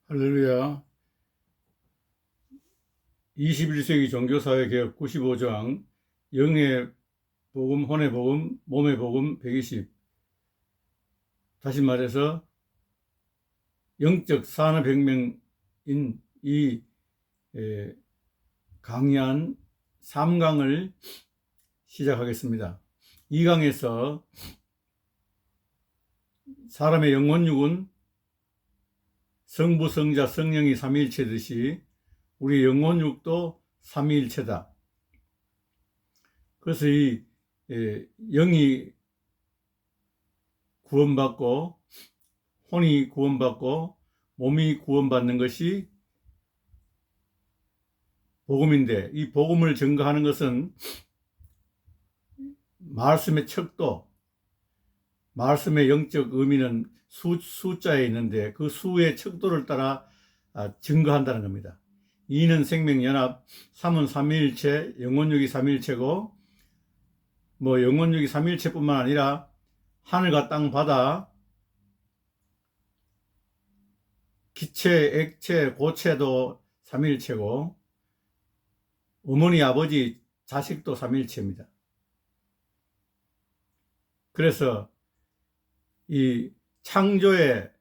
할렐루야. 21세기 종교사회개혁 95장 영의 복음, 혼의 복음, 몸의 복음 120. 다시 말해서 영적 산업혁명인 이 강의한 3강을 시작하겠습니다. 2강에서 사람의 영혼육은 성부, 성자, 성령이 삼위일체듯이 우리 영혼육도 삼위일체다. 그래서 이 영이 구원받고 혼이 구원받고 몸이 구원받는 것이 복음인데, 이 복음을 증거하는 것은 말씀의 척도, 말씀의 영적 의미는 숫자에 있는데 그 수의 척도를 따라 증거한다는 겁니다. 2는 생명연합, 3은 삼위일체, 영혼육이 삼위일체고, 영혼육이 삼위일체뿐만 아니라 하늘과 땅, 바다, 기체, 액체, 고체도 삼위일체고, 어머니, 아버지, 자식도 삼위일체입니다. 그래서 이 창조의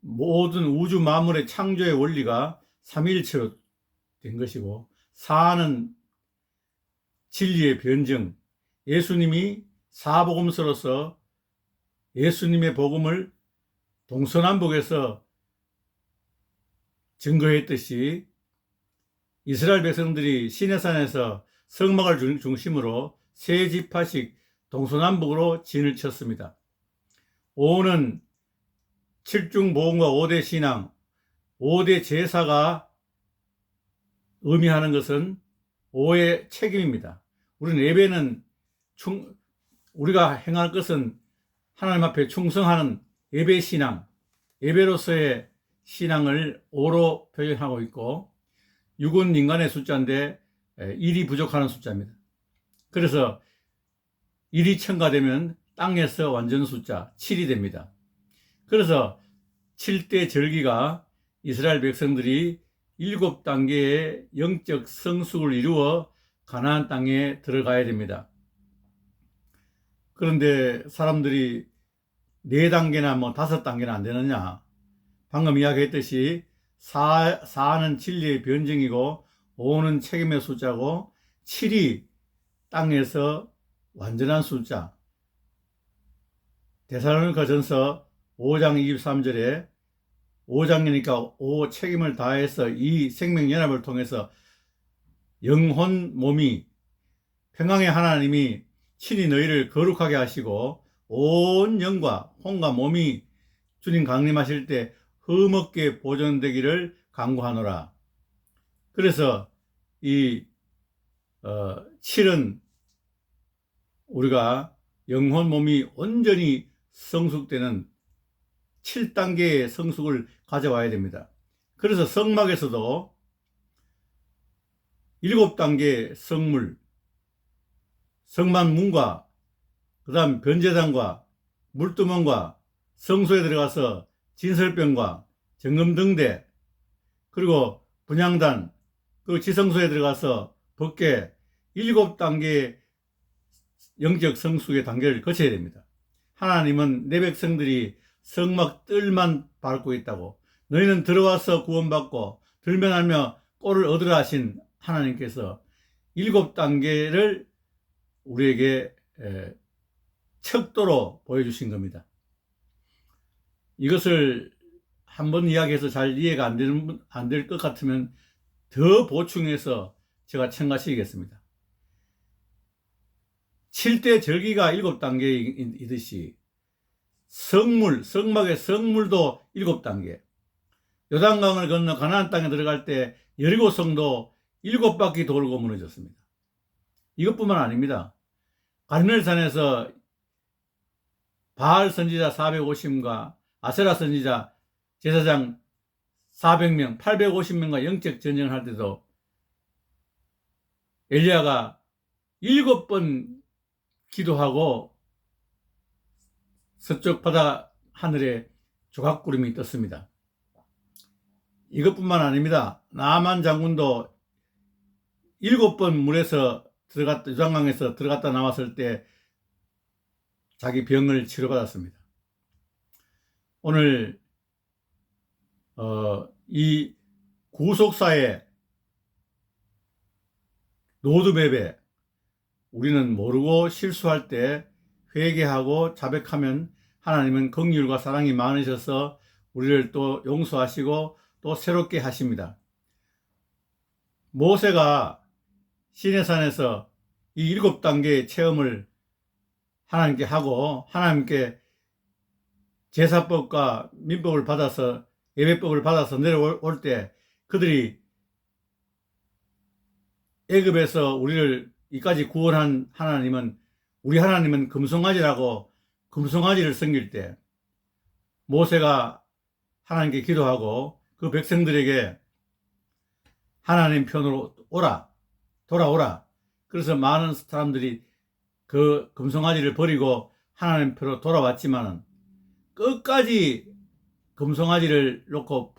모든 우주 만물의 창조의 원리가 삼위일체로 된 것이고, 사는 진리의 변증, 예수님이 사복음서로서 예수님의 복음을 동서남북에서 증거했듯이 이스라엘 백성들이 시내산에서 성막을 중심으로 세 지파씩 동서남북으로 진을 쳤습니다. 5는 7중 복음과 5대 신앙, 5대 제사가 의미하는 것은 5의 책임입니다. 우리는 예배는 우리가 행할 것은 하나님 앞에 충성하는 예배 신앙, 예배로서의 신앙을 5로 표현하고 있고, 6은 인간의 숫자인데 1이 부족하는 숫자입니다. 그래서 1이 첨가되면 땅에서 완전 숫자 7이 됩니다. 그래서 7대 절기가 이스라엘 백성들이 7단계의 영적 성숙을 이루어 가나안 땅에 들어가야 됩니다. 그런데 사람들이 4단계나 5단계나 안 되느냐? 방금 이야기했듯이 4는 진리의 변증이고 5는 책임의 숫자고 7이 땅에서 완전한 숫자. 데살로니가전서 5장 23절에 5장이니까 5 책임을 다해서 이 생명연합을 통해서 영혼 몸이 평강의 하나님이 친히 너희를 거룩하게 하시고 온 영과 혼과 몸이 주님 강림하실 때 흠없게 보존되기를 간구하노라. 그래서 이 7은 우리가 영혼 몸이 온전히 성숙되는 7단계의 성숙을 가져와야 됩니다. 그래서 성막에서도 7단계 성물, 성만문과 그 다음 변제단과 물두멍과 성소에 들어가서 진설병과 정금등대, 그리고 분향단, 그리고 지성소에 들어가서 법궤, 7단계의 영적 성숙의 단계를 거쳐야 됩니다. 하나님은 내 백성들이 성막 뜰만 밟고 있다고, 너희는 들어와서 구원받고 들면 알며 꼴을 얻으라 하신 하나님께서 7단계를 우리에게 척도로 보여주신 겁니다. 이것을 한번 이야기해서 잘 이해가 안 될 것 같으면 더 보충해서 제가 첨가시키겠습니다. 7대 절기가 7단계이듯이 성물, 성막의 성물도 7단계. 요단강을 건너 가나안 땅에 들어갈 때 여리고 성도 7바퀴 돌고 무너졌습니다. 이것뿐만 아닙니다. 갈멜산에서 바알 선지자 450과 아세라 선지자 제사장 400명, 850명과 영적 전쟁을 할 때도 엘리야가 7번 기도하고 서쪽 바다 하늘에 조각구름이 떴습니다. 이것뿐만 아닙니다. 나만 장군도 7번 물에서 요단강에서 들어갔다 나왔을 때 자기 병을 치료받았습니다. 오늘 이 구속사의 로드맵에 우리는 모르고 실수할 때 회개하고 자백하면 하나님은 긍휼과 사랑이 많으셔서 우리를 또 용서하시고 또 새롭게 하십니다. 모세가 시내산에서 이 7단계의 체험을 하나님께 하고 하나님께 제사법과 민법을 받아서 예배법을 받아서 내려올 때 그들이 애굽에서 우리를 이까지 구원한 하나님은 우리 하나님은 금송아지라고 금송아지를 섬길 때 모세가 하나님께 기도하고 그 백성들에게 하나님 편으로 돌아오라. 그래서 많은 사람들이 그 금송아지를 버리고 하나님 편으로 돌아왔지만은 끝까지 금송아지를 놓고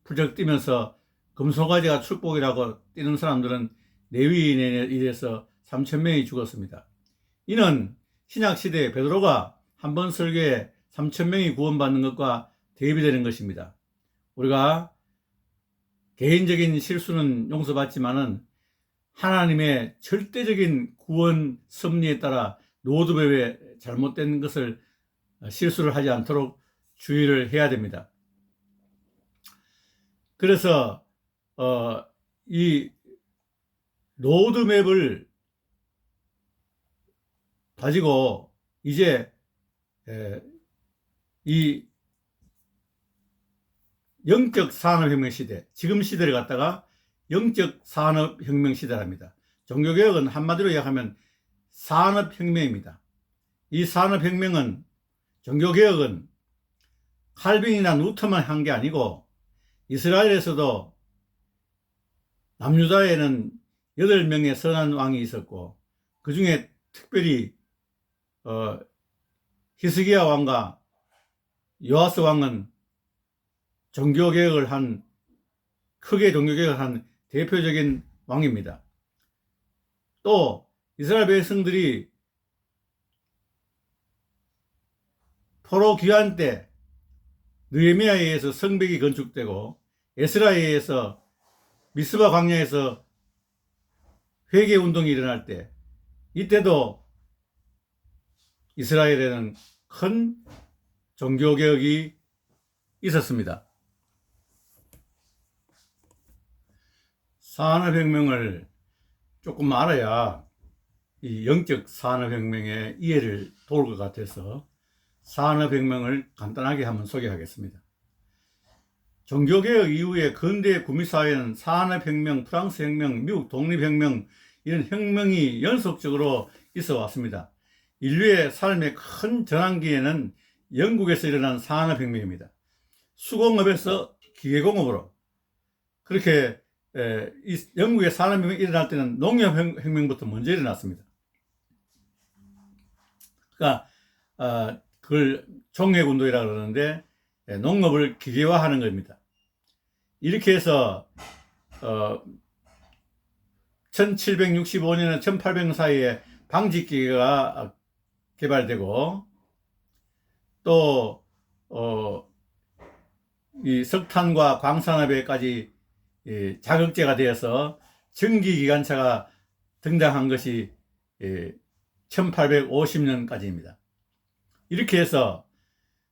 부적 뛰면서 금송아지가 축복이라고 뛰는 사람들은 레위인에 의해서 3,000명이 죽었습니다. 이는 신약시대에 베드로가 한 번 설교에 3,000명이 구원받는 것과 대비되는 것입니다. 우리가 개인적인 실수는 용서받지만은 하나님의 절대적인 구원 섭리에 따라 로드맵에 잘못된 것을 실수를 하지 않도록 주의를 해야 됩니다. 그래서 이 로드맵을 가지고 이제 이 영적 산업혁명 시대, 지금 시대를 갖다가 영적 산업혁명 시대랍니다. 종교개혁은 한마디로 이야기하면 산업혁명입니다. 이 산업혁명은 종교개혁은 칼빈이나 루터만 한 게 아니고 이스라엘에서도 남유다에는 8명의 선한 왕이 있었고 그 중에 특별히 히스기야 왕과 요아스 왕은 크게 종교개혁을 한 대표적인 왕입니다. 또 이스라엘 백성들이 포로 귀환 때 느헤미야에 의해서 성벽이 건축되고 에스라에 의해서 미스바 광야에서 회개 운동이 일어날 때 이때도 이스라엘에는 큰 종교개혁이 있었습니다. 산업혁명을 조금 알아야 이 영적 산업혁명의 이해를 도울 것 같아서 산업혁명을 간단하게 한번 소개하겠습니다. 종교개혁 이후에 근대 구미사회는 산업혁명, 프랑스혁명, 미국 독립혁명 이런 혁명이 연속적으로 있어 왔습니다. 인류의 삶의 큰 전환기에는 영국에서 일어난 산업혁명입니다. 수공업에서 기계공업으로 그렇게 이 영국의 산업혁명이 일어날 때는 농업혁명부터 먼저 일어났습니다. 그러니까 그걸 종획운동이라고 그러는데 농업을 기계화하는 겁니다. 이렇게 해서 1765년에 1800년 사이에 방직기계가 개발되고 또 이 석탄과 광산업에까지 자극제가 되어서 전기기관차가 등장한 것이 1850년까지입니다. 이렇게 해서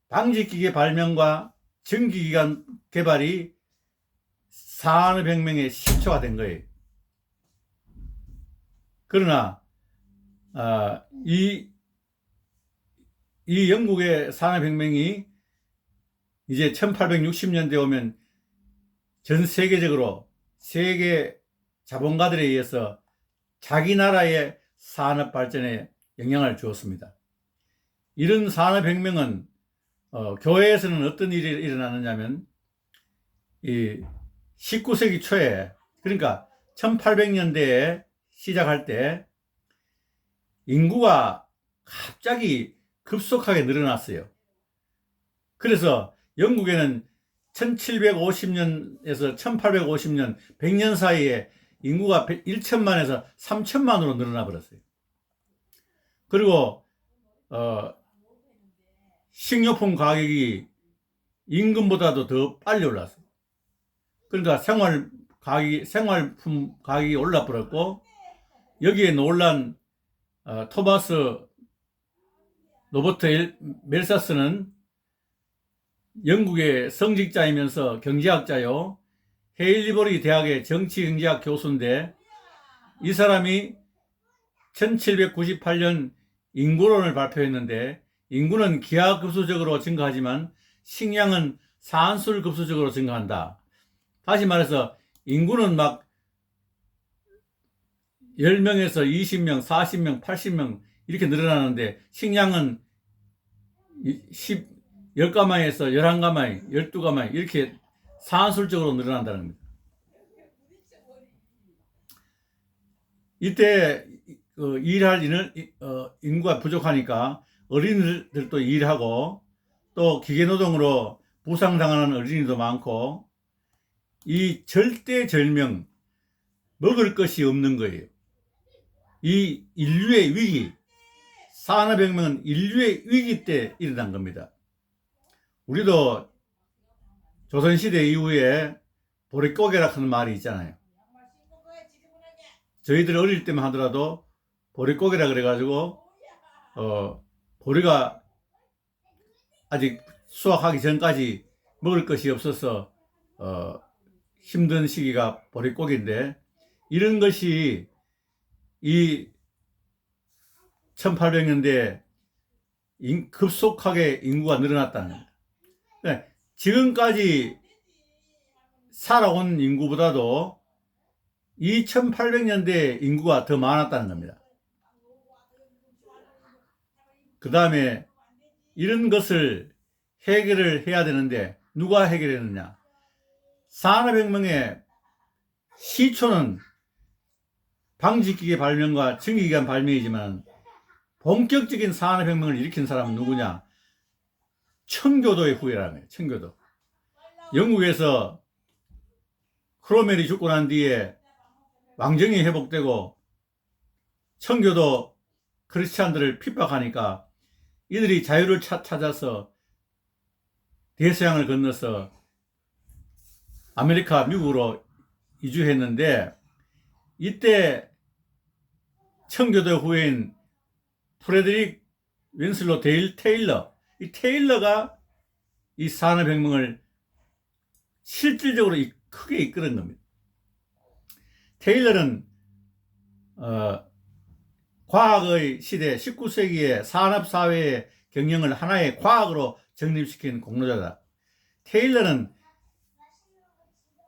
방직기계 발명과 전기기관 개발이 산업혁명의 시초가 된 거예요. 그러나 이 영국의 산업혁명이 이제 1860년대 오면 전 세계적으로 세계 자본가들에 의해서 자기 나라의 산업 발전에 영향을 주었습니다. 이런 산업혁명은 교회에서는 어떤 일이 일어나느냐면 이 19세기 초에 그러니까 1800년대에 시작할 때 인구가 갑자기 급속하게 늘어났어요. 그래서 영국에는 1750년에서 1850년 100년 사이에 인구가 1천만에서 3천만으로 늘어나 버렸어요. 그리고 식료품 가격이 임금보다도 더 빨리 올랐어요. 그러니까 생활품 가격이 올라 버렸고, 여기에 놀란 토마스 로버트 멜사스는 영국의 성직자이면서 경제학자요, 헤일리버리 대학의 정치경제학 교수인데, 이 사람이 1798년 인구론을 발표했는데, 인구는 기하급수적으로 증가하지만 식량은 산술급수적으로 증가한다. 다시 말해서 인구는 막 10명에서 20명, 40명, 80명 이렇게 늘어나는데, 식량은 10가마에서 11가마에, 12가마에 이렇게 산술적으로 늘어난다는 겁니다. 이때 일할 인구가 부족하니까 어린이들도 일하고, 또 기계노동으로 부상당하는 어린이도 많고, 이 절대절명, 먹을 것이 없는 거예요. 이 인류의 위기, 산업혁명은 인류의 위기 때 일어난 겁니다. 우리도 조선시대 이후에 보릿고개라 하는 말이 있잖아요. 저희들 어릴 때만 하더라도 보릿고개라 그래가지고 보리가 아직 수확하기 전까지 먹을 것이 없어서 힘든 시기가 보릿고개인데, 이런 것이 이 1800년대에 급속하게 인구가 늘어났다는 겁니다. 네, 지금까지 살아온 인구보다도 이 1800년대 인구가 더 많았다는 겁니다. 그 다음에 이런 것을 해결을 해야 되는데 누가 해결했느냐? 산업혁명의 시초는 방직기계 발명과 전기기관 발명이지만, 본격적인 산업혁명을 일으킨 사람은 누구냐? 청교도의 후예라는 거예요. 청교도. 영국에서 크로멜이 죽고 난 뒤에 왕정이 회복되고 청교도 크리스찬들을 핍박하니까 이들이 자유를 찾아서 대서양을 건너서 아메리카, 미국으로 이주했는데, 이때 청교도 후예인 프레드릭 윈슬로 테일러, 이 테일러가 이 산업혁명을 실질적으로 크게 이끄는 겁니다. 테일러는 과학의 시대 19세기의 산업사회의 경영을 하나의 과학으로 정립시킨 공로자다. 테일러는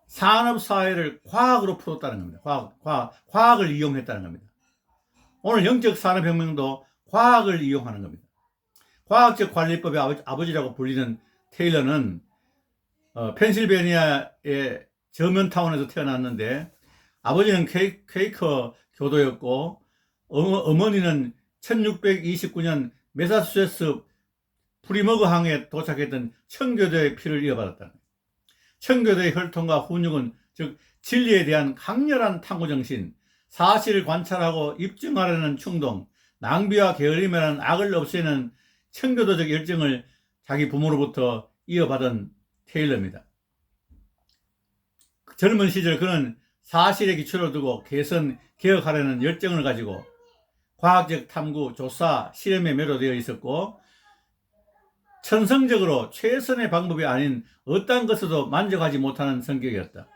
산업사회를 과학으로 풀었다는 겁니다. 과학을 이용했다는 겁니다. 오늘 영적 산업혁명도 과학을 이용하는 겁니다. 과학적 관리법의 아버지라고 불리는 테일러는 펜실베니아의 저면타운에서 태어났는데, 아버지는 퀘이커 교도였고, 어머니는 1629년 매사추세츠 프리머그항에 도착했던 청교도의 피를 이어받았다. 청교도의 혈통과 훈육은, 즉 진리에 대한 강렬한 탐구정신, 사실을 관찰하고 입증하려는 충동, 낭비와 게으름이라는 악을 없애는 청교도적 열정을 자기 부모로부터 이어받은 테일러입니다. 젊은 시절 그는 사실에 기초를 두고 개선, 개혁하려는 열정을 가지고 과학적 탐구, 조사, 실험에 매료되어 있었고, 천성적으로 최선의 방법이 아닌 어떠한 것에도 만족하지 못하는 성격이었다.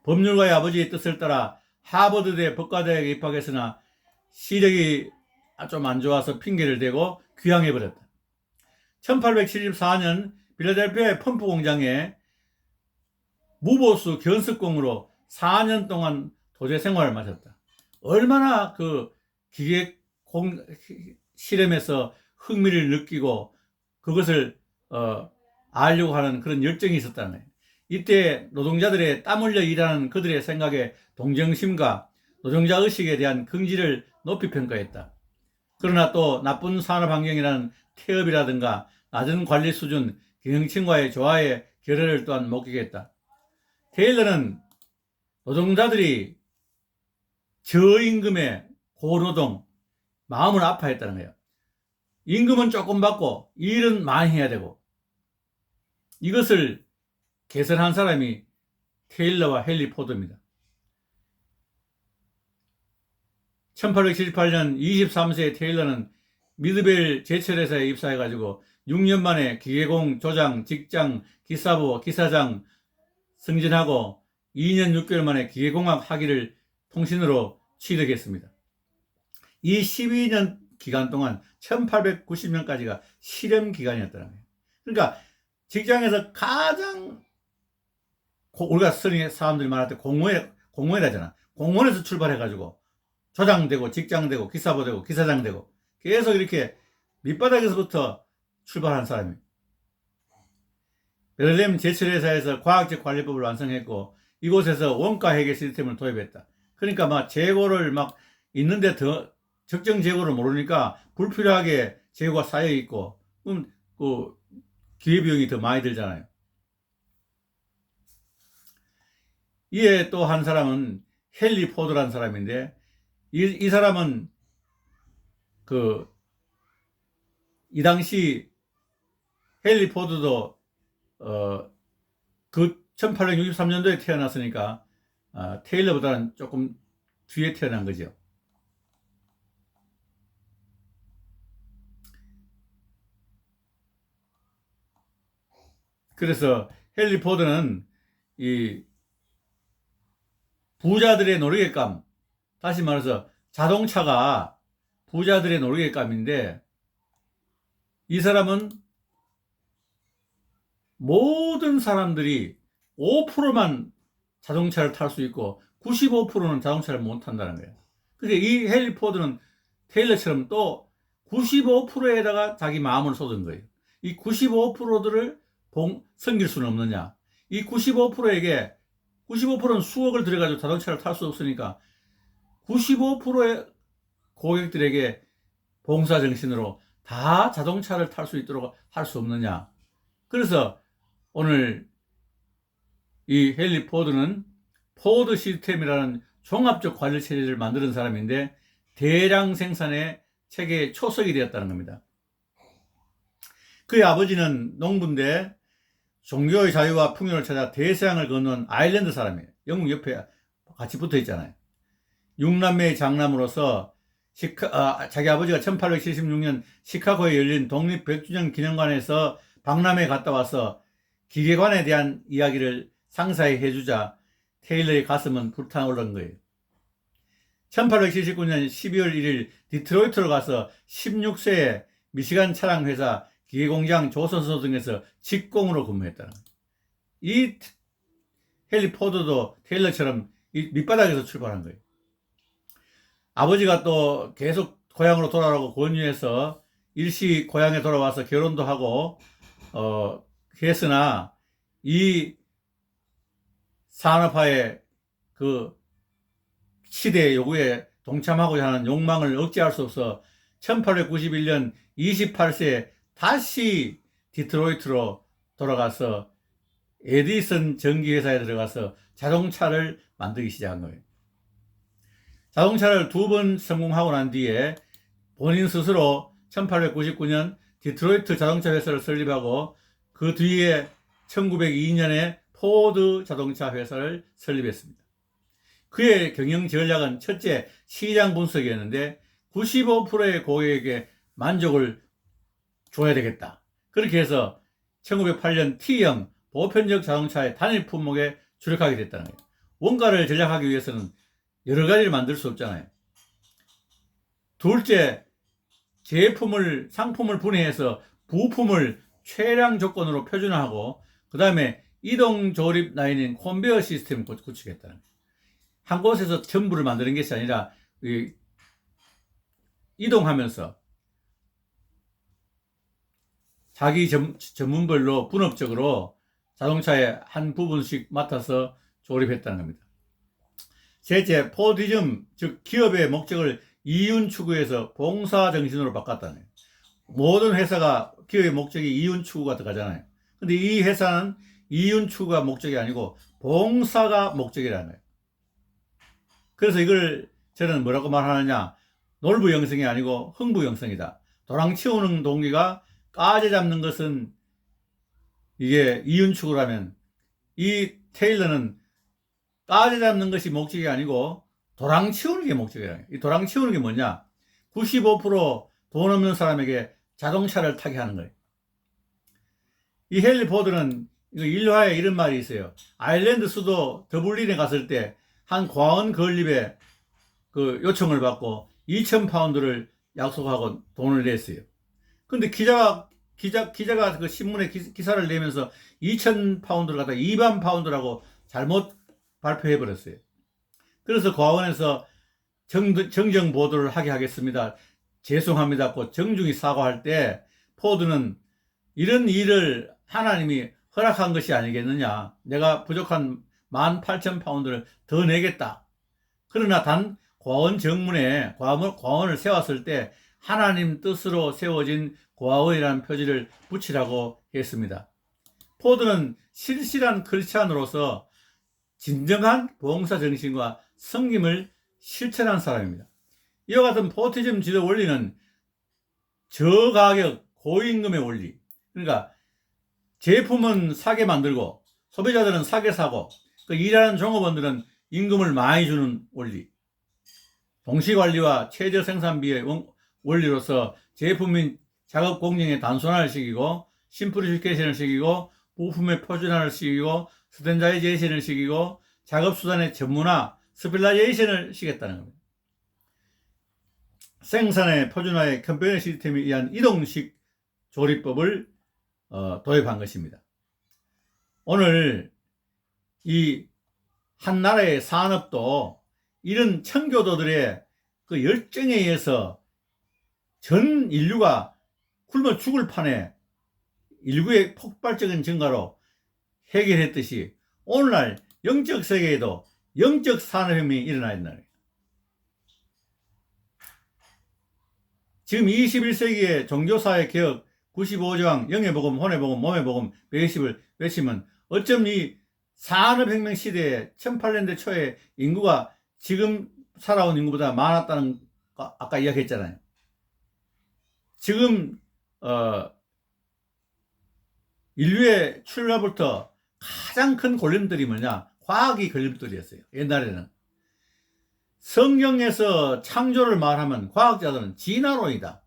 법률가의 아버지의 뜻을 따라 하버드대 법과대학에 입학했으나 시력이 좀 안 좋아서 핑계를 대고 귀향해버렸다. 1874년 필라델피아의 펌프 공장에 무보수 견습공으로 4년 동안 도제 생활을 마쳤다. 얼마나 그 기계 실험에서 흥미를 느끼고 그것을 알려고 하는 그런 열정이 있었다는 거예요. 이때 노동자들의 땀 흘려 일하는 그들의 생각에 동정심과 노동자 의식에 대한 긍지를 높이 평가했다. 그러나 또 나쁜 산업 환경이라는 태업이라든가 낮은 관리 수준, 경영층과의 조화에 결여를 또한 목격했다. 테일러는 노동자들이 저임금의 고노동, 마음을 아파했다는 거예요. 임금은 조금 받고 일은 많이 해야 되고, 이것을 개선한 사람이 테일러와 헨리 포드입니다. 1878년 23세의 테일러는 미드벨 제철회사에 입사해가지고 6년 만에 기계공, 조장, 직장, 기사부, 기사장 승진하고 2년 6개월 만에 기계공학 학위를 통신으로 취득했습니다. 이 12년 기간 동안 1890년까지가 실험 기간이었다는 거예요. 그러니까 직장에서 가장 우리가 사람들이 말할 때 공무원이라 하잖아. 공무원에서 출발해가지고 조장되고 직장되고 기사부 되고 기사장 되고 계속 이렇게 밑바닥에서부터 출발한 사람이에요. 베를린 제철회사에서 과학적 관리법을 완성했고 이곳에서 원가 회계 시스템을 도입했다. 그러니까 막 재고를 막 있는데 더 적정 재고를 모르니까 불필요하게 재고가 쌓여 있고 그럼 그 기회비용이 더 많이 들잖아요. 이에 또 한 사람은 헨리 포드라는 사람인데 이 사람은 이 당시 헨리 포드도 그 1863년도에 태어났으니까 테일러보다는 조금 뒤에 태어난 거죠. 그래서 헨리 포드는 이 부자들의 놀이객감, 다시 말해서 자동차가 부자들의 놀이객감인데 이 사람은 모든 사람들이 5%만 자동차를 탈 수 있고 95%는 자동차를 못 탄다는 거예요. 그러니까 이 헨리 포드는 테일러처럼 또 95%에다가 자기 마음을 쏟은 거예요. 이 95%들을 섬길 수는 없느냐. 이 95%에게 95%는 수억을 들여가지고 자동차를 탈 수 없으니까 95%의 고객들에게 봉사정신으로 다 자동차를 탈 수 있도록 할 수 없느냐. 그래서 오늘 이 헨리 포드는 포드 시스템이라는 종합적 관리 체제를 만드는 사람인데 대량 생산의 체계의 초석이 되었다는 겁니다. 그의 아버지는 농부인데 종교의 자유와 풍요를 찾아 대서양을 건넌 아일랜드 사람이에요. 영국 옆에 같이 붙어 있잖아요. 6남매의 장남으로서 자기 아버지가 1876년 시카고에 열린 독립 100주년 기념관에서 박람회에 갔다 와서 기계관에 대한 이야기를 상세히 해주자 테일러의 가슴은 불타오른 거예요. 1879년 12월 1일 디트로이트로 가서 16세에 미시간 차량회사 기계공장 조선소 등에서 직공으로 근무했다는 거예요. 이 헨리 포드도 테일러처럼 이 밑바닥에서 출발한 거예요. 아버지가 또 계속 고향으로 돌아오라고 권유해서 일시 고향에 돌아와서 결혼도 하고 했으나 이 산업화의 그 시대의 요구에 동참하고자 하는 욕망을 억제할 수 없어 1891년 28세에 다시 디트로이트로 돌아가서 에디슨 전기회사에 들어가서 자동차를 만들기 시작한 거예요. 자동차를 2번 성공하고 난 뒤에 본인 스스로 1899년 디트로이트 자동차 회사를 설립하고 그 뒤에 1902년에 포드 자동차 회사를 설립했습니다. 그의 경영 전략은 첫째, 시장 분석이었는데 95%의 고객에게 만족을 줘야 되겠다. 그렇게 해서 1908년 T형 보편적 자동차의 단일 품목에 주력하게 됐다는 거예요. 원가를 전략하기 위해서는 여러 가지를 만들 수 없잖아요. 둘째, 상품을 분해해서 부품을 최량 조건으로 표준화하고 그 다음에 이동 조립 라인인 컨베어 시스템을 구축했다는 거예요. 한 곳에서 전부를 만드는 것이 아니라 이동하면서 자기 전문별로 분업적으로 자동차의 한 부분씩 맡아서 조립했다는 겁니다. 셋째, 포디즘, 즉 기업의 목적을 이윤 추구해서 봉사 정신으로 바꿨다는 거예요. 모든 회사가 기업의 목적이 이윤 추구가 들어가잖아요. 근데 이 회사는 이윤 추구가 목적이 아니고 봉사가 목적이라는 거예요. 그래서 이걸 저는 뭐라고 말하느냐, 놀부 영성이 아니고 흥부 영성이다. 도랑 치우는 동기가 까지 잡는 것은 이게 이윤 추구라면, 이 테일러는 까지 잡는 것이 목적이 아니고 도랑 치우는 게 목적이라는 거예요. 이 도랑 치우는 게 뭐냐, 95%돈 없는 사람에게 자동차를 타게 하는 거예요. 이 헨리 포드는 일화에 이런 말이 있어요. 아일랜드 수도 더블린에 갔을 때 한 과원 건립에 그 요청을 받고 2,000파운드를 약속하고 돈을 냈어요. 근데 기자가 그 신문에 기사를 내면서 2,000파운드를 갖다가 2만 파운드라고 잘못 발표해 버렸어요. 그래서 과원에서 정정 보도를 하게 하겠습니다, 죄송합니다 고 정중히 사과할 때, 포드는 이런 일을 하나님이 허락한 것이 아니겠느냐, 내가 부족한 18,000파운드를 더 내겠다. 그러나 단 과원 정문에 과원을 세웠을 때 하나님 뜻으로 세워진 과원이라는 표지를 붙이라고 했습니다. 포드는 실실한 크리스찬으로서 진정한 봉사 정신과 섬김을 실천한 사람입니다. 이와 같은 포티즘 지도 원리는 저가격 고임금의 원리, 그러니까 제품은 싸게 만들고 소비자들은 싸게 사고 그 일하는 종업원들은 임금을 많이 주는 원리, 동시관리와 최저 생산비의 원리로서 제품 및 작업 공정의 단순화를 시키고 심플리피케이션을 시키고 부품의 표준화를 시키고 스탠다이제이션을 시키고 작업 수단의 전문화, 스펠라이제이션을 시켰다는 겁니다. 생산의 표준화의 컴페니 시스템에 의한 이동식 조리법을 도입한 것입니다. 오늘 이 한 나라의 산업도 이런 청교도들의 그 열정에 의해서 전 인류가 굶어 죽을 판에 인류의 폭발적인 증가로 해결했듯이 오늘날 영적 세계에도 영적 산업혁명이 일어나 있는 거예요. 지금 21세기의 종교사회 개혁 95조항 영의 복음, 혼의 복음, 몸의 복음 120을 외치면 어쩜 이 산업혁명 시대에 1800년대 초에 인구가 지금 살아온 인구보다 많았다는 거 아까 이야기했잖아요. 지금 인류의 출발부터 가장 큰 걸림돌이 뭐냐, 과학이 걸림돌이었어요. 옛날에는 성경에서 창조를 말하면 과학자들은 진화론이다.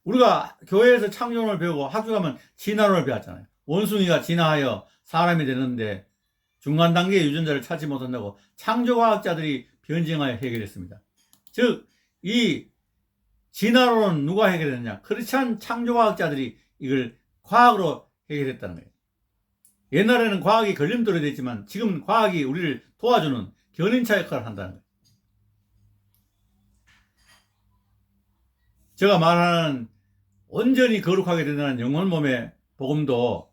우리가 교회에서 창조론을 배우고 학교 가면 진화론을 배웠잖아요. 원숭이가 진화하여 사람이 되는데 중간 단계의 유전자를 찾지 못한다고 창조과학자들이 변증하여 해결했습니다. 즉, 이 진화론은 누가 해결했느냐? 크리스찬 창조과학자들이 이걸 과학으로 해결했다는 거예요. 옛날에는 과학이 걸림돌이 됐지만 지금은 과학이 우리를 도와주는 견인차 역할을 한다는 거예요. 제가 말하는 온전히 거룩하게 된다는 영혼 몸의 복음도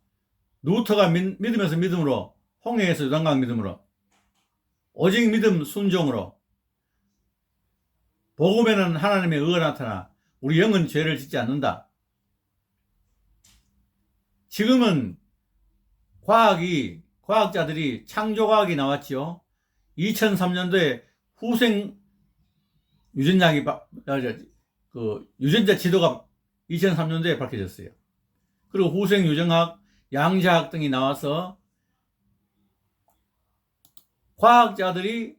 루터가 믿으면서 믿음으로, 홍해에서 요단강 믿음으로, 오직 믿음 순종으로, 복음에는 하나님의 의가 나타나 우리 영은 죄를 짓지 않는다. 지금은 과학자들이 창조과학이 나왔지요. 2003년도에 후생 유전약이 유전자 지도가 2003년도에 밝혀졌어요. 그리고 후생 유전학, 양자학 등이 나와서 과학자들이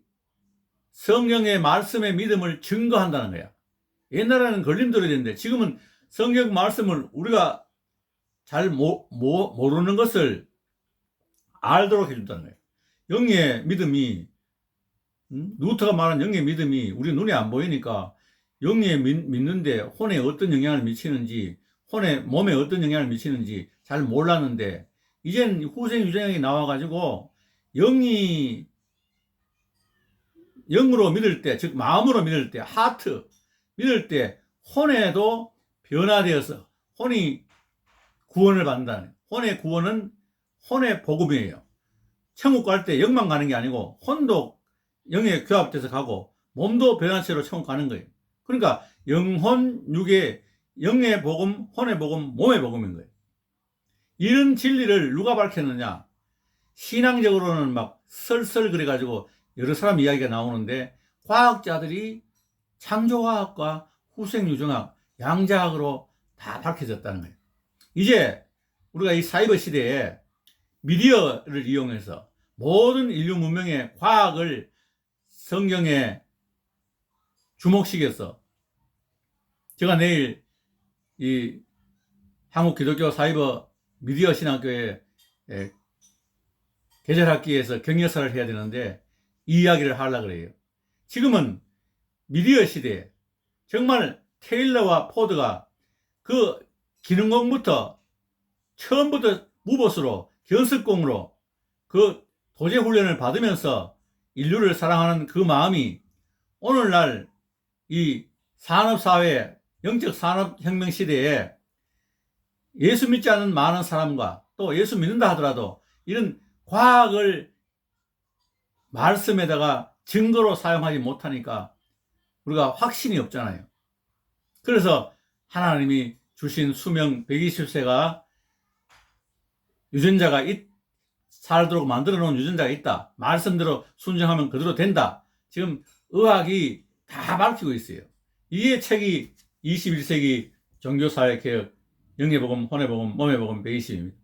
성경의 말씀의 믿음을 증거한다는 거야. 옛날에는 걸림돌이 됐는데 지금은 성경 말씀을 우리가 잘 모르는 것을 알도록 해준다는 거예요. 영의 믿음이, 루터가 말한 영의 믿음이 우리 눈에 안 보이니까 영에 믿는데 혼에 어떤 영향을 미치는지, 혼의 몸에 어떤 영향을 미치는지 잘 몰랐는데, 이젠 후생 유전학이 나와가지고 영으로 믿을 때, 즉 마음으로 믿을 때, 하트 믿을 때 혼에도 변화되어서 혼이 구원을 받는다는, 혼의 구원은 혼의 복음이에요. 천국 갈 때 영만 가는 게 아니고 혼도 영에 교합돼서 가고 몸도 변화체로 천국 가는 거예요. 그러니까 영혼 육의 영의 복음, 혼의 복음, 몸의 복음인 거예요. 이런 진리를 누가 밝혔느냐? 신앙적으로는 막 설설 그래가지고 여러 사람 이야기가 나오는데 과학자들이 창조과학과 후생유전학, 양자학으로 다 밝혀졌다는 거예요. 이제 우리가 이 사이버 시대에 미디어를 이용해서 모든 인류 문명의 과학을 성경에 주목시켜서 제가 내일 이 한국기독교 사이버 미디어 신학교에 계절학기에서 경영사를 해야 되는데 이 이야기를 하려고 그래요. 지금은 미디어 시대에 정말 테일러와 포드가 그 기능공부터 처음부터 무보스로 견습공으로 그 도제 훈련을 받으면서 인류를 사랑하는 그 마음이 오늘날 이 산업사회, 영적 산업혁명 시대에 예수 믿지 않는 많은 사람과 또 예수 믿는다 하더라도 이런 과학을 말씀에다가 증거로 사용하지 못하니까 우리가 확신이 없잖아요. 그래서 하나님이 주신 수명 120세가 유전자가 살도록 만들어 놓은 유전자가 있다. 말씀대로 순종하면 그대로 된다. 지금 의학이 다 밝히고 있어요. 이게 책이 21세기 종교사회개혁, 영예복음, 혼예복음, 몸예복음 120입니다.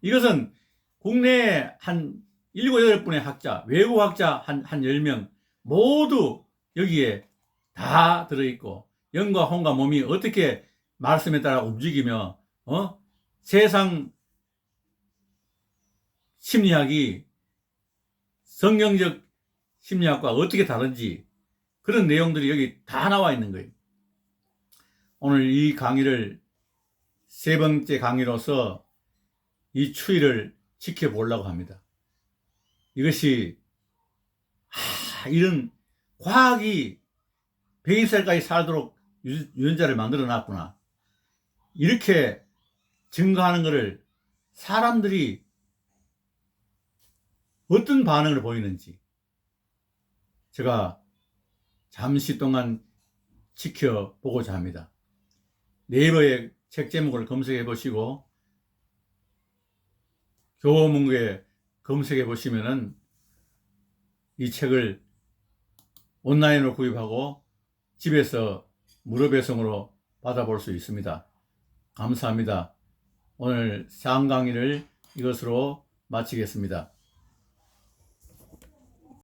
이것은 국내에 한 7, 8분의 학자, 외국 학자 한 10명 모두 여기에 다 들어있고 영과 혼과 몸이 어떻게 말씀에 따라 움직이며 세상 심리학이 성경적 심리학과 어떻게 다른지 그런 내용들이 여기 다 나와 있는 거예요. 오늘 이 강의를 세 번째 강의로서 이 추이를 지켜보려고 합니다. 이것이 이런 과학이 120살까지 살도록 유전자를 만들어 놨구나. 이렇게 증거하는 것을 사람들이 어떤 반응을 보이는지 제가 잠시 동안 지켜보고자 합니다. 네이버에 책 제목을 검색해 보시고 교보문고에 검색해 보시면은 이 책을 온라인으로 구입하고 집에서 무료 배송으로 받아볼 수 있습니다. 감사합니다. 오늘 상강의를 이것으로 마치겠습니다.